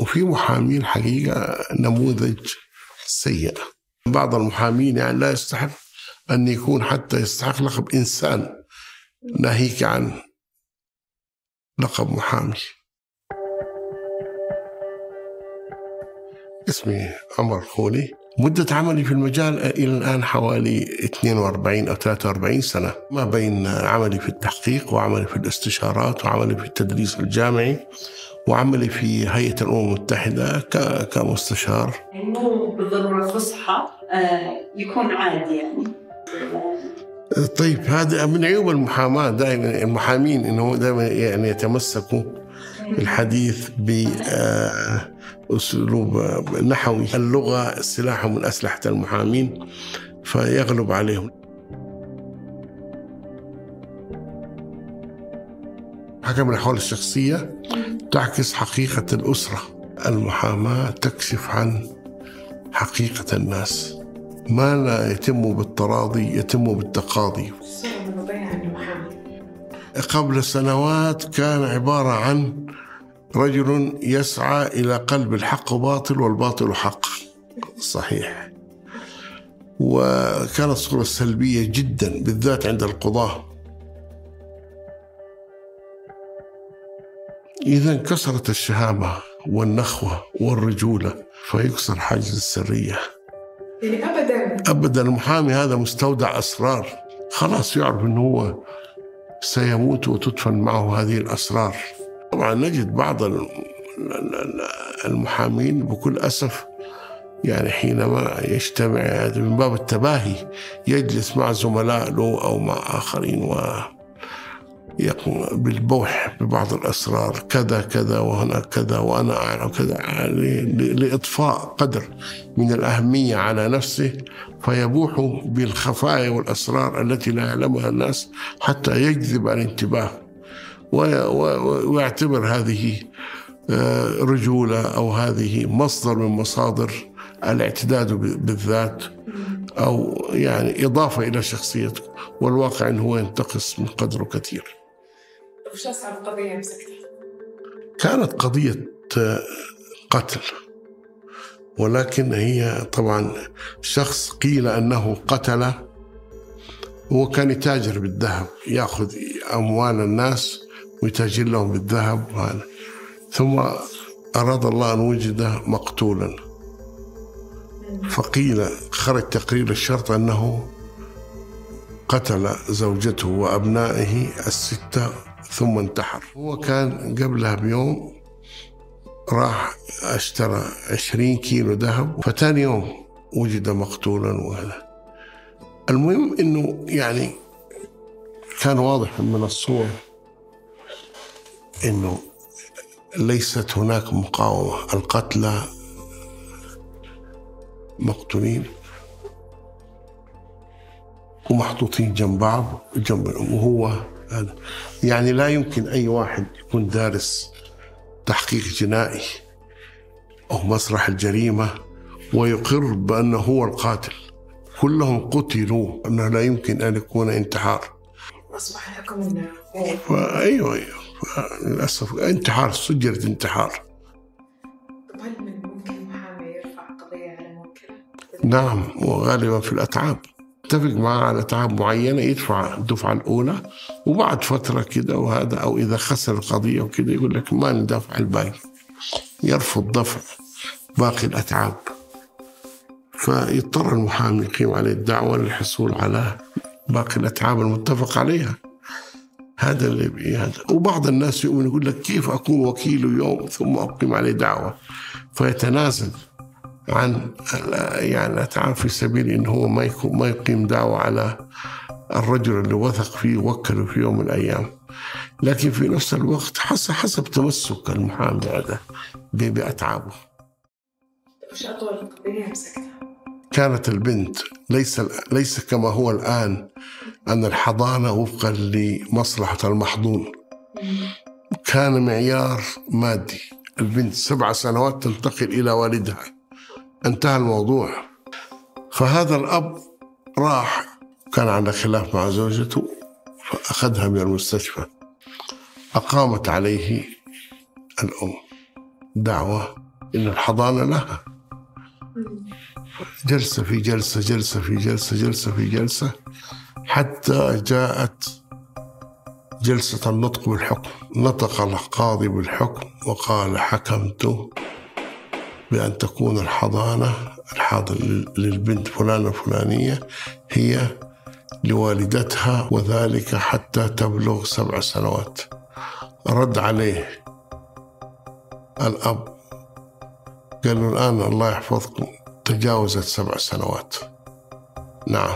وفي محامين حقيقة نموذج سيء. بعض المحامين يعني لا يستحق أن يكون حتى يستحق لقب إنسان، ناهيك عن لقب محامي. اسمي عمر الخولي. مدة عملي في المجال إلى الآن حوالي 42 أو 43 سنة، ما بين عملي في التحقيق وعملي في الاستشارات وعملي في التدريس الجامعي وعملي في هيئة الأمم المتحدة كمستشار. مو بالضرورة فصحى، يكون عادي يعني. طيب، هذا من عيوب المحاماة دائما، المحامين إنه دائما يعني يتمسكوا الحديث بأسلوب نحوي. اللغة سلاح من أسلحة المحامين فيغلب عليهم. حكم الأحوال الشخصية تعكس حقيقة الأسرة. المحاماة تكشف عن حقيقة الناس، ما لا يتم بالتراضي يتم بالتقاضي. قبل سنوات كان عبارة عن رجل يسعى إلى قلب الحق باطل والباطل حق، صحيح، وكانت صورة سلبية جدا بالذات عند القضاة. إذا انكسرت الشهامة والنخوة والرجولة فيكسر حاجز السرية. يعني أبدا المحامي هذا مستودع أسرار، خلاص يعرف أنه هو سيموت وتدفن معه هذه الأسرار. طبعا نجد بعض المحامين بكل أسف يعني حينما يجتمع من باب التباهي يجلس مع زملاء له أو مع آخرين ويقوم بالبوح ببعض الأسرار، كذا كذا وهنا كذا وأنا أعلم كذا، لإضفاء قدر من الأهمية على نفسه، فيبوح بالخفايا والأسرار التي لا يعلمها الناس حتى يجذب الانتباه، ويعتبر هذه رجولة أو هذه مصدر من مصادر الاعتداد بالذات أو يعني إضافة إلى شخصيته، والواقع أنه هو ينتقص من قدره كثير. وش أصعب قضية مسكتها؟ كانت قضية قتل، ولكن هي طبعا شخص قيل أنه قتل، هو كان يتاجر بالذهب، يأخذ أموال الناس ويتاجر لهم بالذهب وهذا. ثم أراد الله أن وجد مقتولا، فقيل خرج تقرير الشرطة أنه قتل زوجته وأبنائه 6 ثم انتحر. هو كان قبلها بيوم راح اشترى 20 كيلو ذهب، فتاني يوم وجد مقتولا. وهذا المهم أنه يعني كان واضح من الصور أنه ليست هناك مقاومة، القتلى مقتولين ومحطوطين جنب بعض وهو هذا. يعني لا يمكن أي واحد يكون دارس تحقيق جنائي أو مسرح الجريمة ويقر بأنه هو القاتل. كلهم قتلوا، أنه لا يمكن أن يكون انتحار. أصبح الحكم أنه أيوة للأسف انتحار، سجلت انتحار. طب هل ممكن محامي يرفع قضية على موكله؟ نعم، وغالبا في الأتعاب اتفق معه على أتعاب معينة يدفع الدفعة الأولى، وبعد فترة كده وهذا أو إذا خسر القضية وكده يقول لك ما ندفع الباقي، يرفض دفع باقي الأتعاب، فيضطر المحامي يقيم عليه الدعوة للحصول على باقي الأتعاب المتفق عليها. هذا اللي بهذا. وبعض الناس يؤمن يقول لك كيف أكون وكيله يوم ثم أقيم عليه دعوة، فيتنازل عن يعني الأتعاب في سبيل إنه هو ما يقيم دعوة على الرجل اللي وثق فيه ووكله في يوم من الأيام. لكن في نفس الوقت حسب تمسك المحامي هذا بأتعابه. وش أطول قضية مسكتها؟ كانت البنت ليس كما هو الآن أن الحضانة وفقا لمصلحة المحظون، كان معيار مادي. البنت 7 سنوات تنتقل إلى والدها، انتهى الموضوع. فهذا الأب راح كان على خلاف مع زوجته فأخذها من المستشفى، أقامت عليه الأم دعوة إن الحضانة لها جلسة في جلسة، جلسة في جلسة، جلسة في جلسة، حتى جاءت جلسة النطق بالحكم. نطق القاضي بالحكم وقال: حكمت بأن تكون الحضانة للبنت فلانة الفلانية هي لوالدتها، وذلك حتى تبلغ 7 سنوات. رد عليه الأب قال له: الآن الله يحفظكم تجاوزت 7 سنوات. نعم،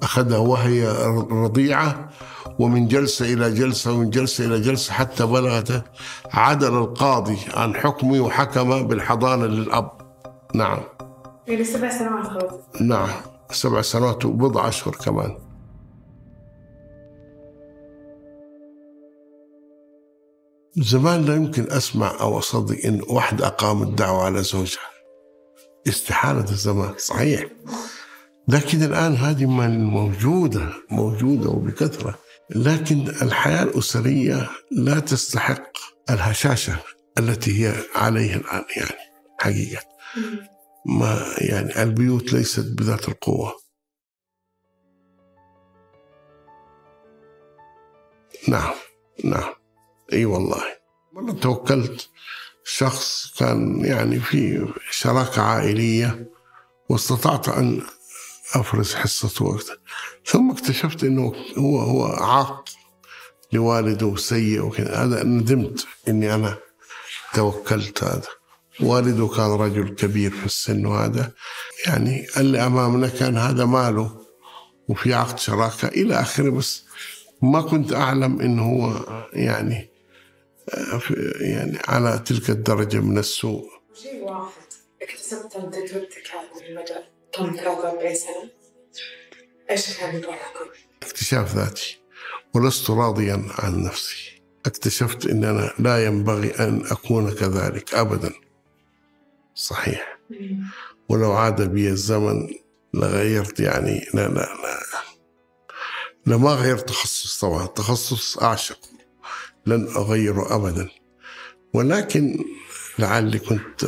أخذها وهي رضيعة، ومن جلسة إلى جلسة ومن جلسة إلى جلسة حتى بلغت. عدل القاضي عن حكمه وحكم بالحضانة للأب. نعم، يعني 7 سنوات خلاص. نعم، 7 سنوات وبضع أشهر كمان. زمان لا يمكن أسمع أو أصدق إن واحدة أقامت دعوة على زوجها. استحالة الزمان، صحيح، لكن الآن هذه موجودة وبكثرة. لكن الحياة الأسرية لا تستحق الهشاشة التي هي عليها الآن، يعني حقيقة ما يعني البيوت ليست بذات القوة. نعم، نعم، أي والله. مرة توكلت شخص كان يعني في شراكة عائلية، واستطعت أن أفرز حصة وقت، ثم اكتشفت أنه هو عاق لوالده سيء وكذا. هذا ندمت أني أنا توكلت. هذا والده كان رجل كبير في السن، وهذا يعني اللي أمامنا كان هذا ماله وفي عقد شراكة إلى آخره، بس ما كنت أعلم أنه هو يعني على تلك الدرجة من السوء. شيء واحد اكتسبت تجربتك هذا المجال كم 43 سنة، إيش كان يدوركم؟ اكتشاف ذاتي، ولست راضيا عن نفسي. اكتشفت أن أنا لا ينبغي أن أكون كذلك أبدا. صحيح، ولو عاد بي الزمن لغيرت، يعني لما غيرت تخصص. طبعا تخصص أعشق لن أغيره أبدا، ولكن لعلي كنت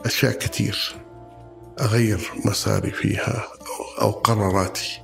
أشياء كثير أغير مساري فيها أو قراراتي.